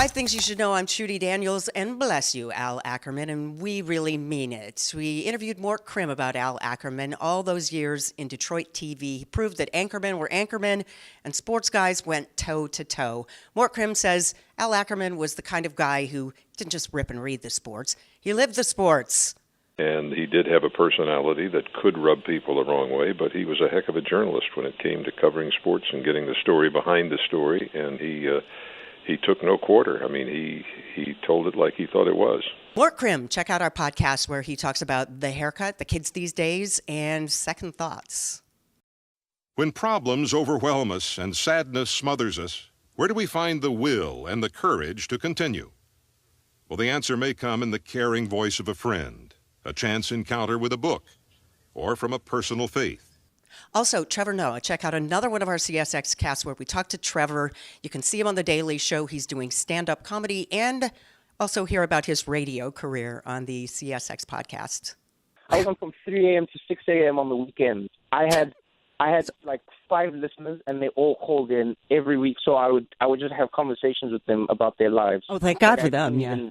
5 things you should know. I'm Trudi Daniels, and bless you, Al Ackerman, and we really mean it. We interviewed Mort Krim about Al Ackerman all those years in Detroit TV. He proved that anchormen were anchormen and sports guys went toe to toe. Mort Krim says Al Ackerman was the kind of guy who didn't just rip and read the sports. He lived the sports. And he did have a personality that could rub people the wrong way, but he was a heck of a journalist when it came to covering sports and getting the story behind the story, and he took no quarter. I mean, he told it like he thought it was. Mort Krim, check out our podcast where he talks about the haircut, the kids these days, and second thoughts. When problems overwhelm us and sadness smothers us, where do we find the will and the courage to continue? Well, the answer may come in the caring voice of a friend, a chance encounter with a book, or from a personal faith. Also, Trevor Noah, check out another one of our CSX casts where we talk to Trevor. You can see him on The Daily Show. He's doing stand-up comedy, and also hear about his radio career on the CSX podcast. I was on from 3 a.m. to 6 a.m. on the weekends. I had like 5 listeners, and they all called in every week. So I would just have conversations with them about their lives. Oh, thank God for them, yeah.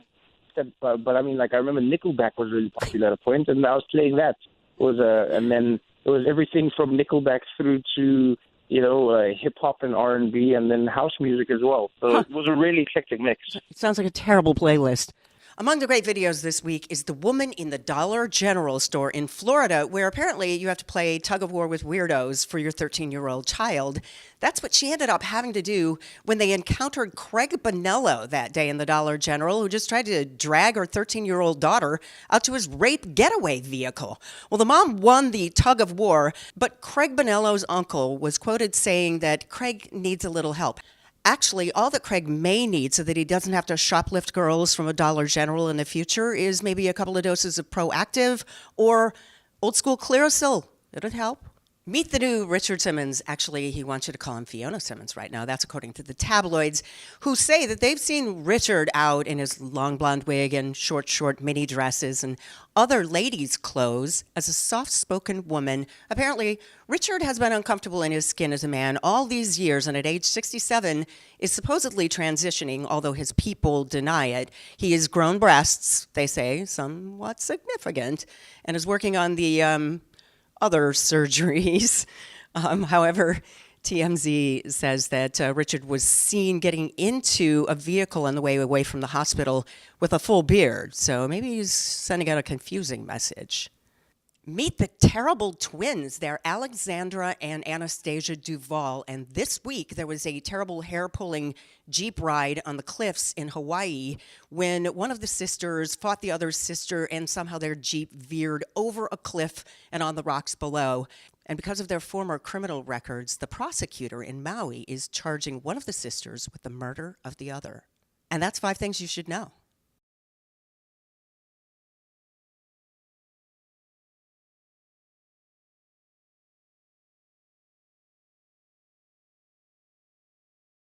But I mean, like, I remember Nickelback was really popular at a point, and I was playing that. And then it was everything from Nickelback through to, hip hop and R&B, and then house music as well. So It was a really eclectic mix. It sounds like a terrible playlist. Among the great videos this week is the woman in the Dollar General store in Florida, where apparently you have to play tug of war with weirdos for your 13-year-old child. That's what she ended up having to do when they encountered Craig Bonello that day in the Dollar General, who just tried to drag her 13-year-old daughter out to his rape getaway vehicle. Well, the mom won the tug of war, but Craig Bonello's uncle was quoted saying that Craig needs a little help. Actually, all that Craig may need so that he doesn't have to shoplift girls from a Dollar General in the future is maybe a couple of doses of Proactive or old school Clearasil. It'd help. Meet the new Richard Simmons. Actually, he wants you to call him Fiona Simmons right now. That's according to the tabloids, who say that they've seen Richard out in his long blonde wig and short mini dresses and other ladies' clothes as a soft-spoken woman. Apparently, Richard has been uncomfortable in his skin as a man all these years, and at age 67 is supposedly transitioning, although his people deny it. He has grown breasts, they say, somewhat significant, and is working on the other surgeries. However, TMZ says that Richard was seen getting into a vehicle on the way away from the hospital with a full beard. So maybe he's sending out a confusing message. Meet the terrible twins. They're Alexandra and Anastasia Duvall. And this week, there was a terrible hair-pulling Jeep ride on the cliffs in Hawaii when one of the sisters fought the other sister, and somehow their Jeep veered over a cliff and on the rocks below. And because of their former criminal records, the prosecutor in Maui is charging one of the sisters with the murder of the other. And that's 5 things you should know.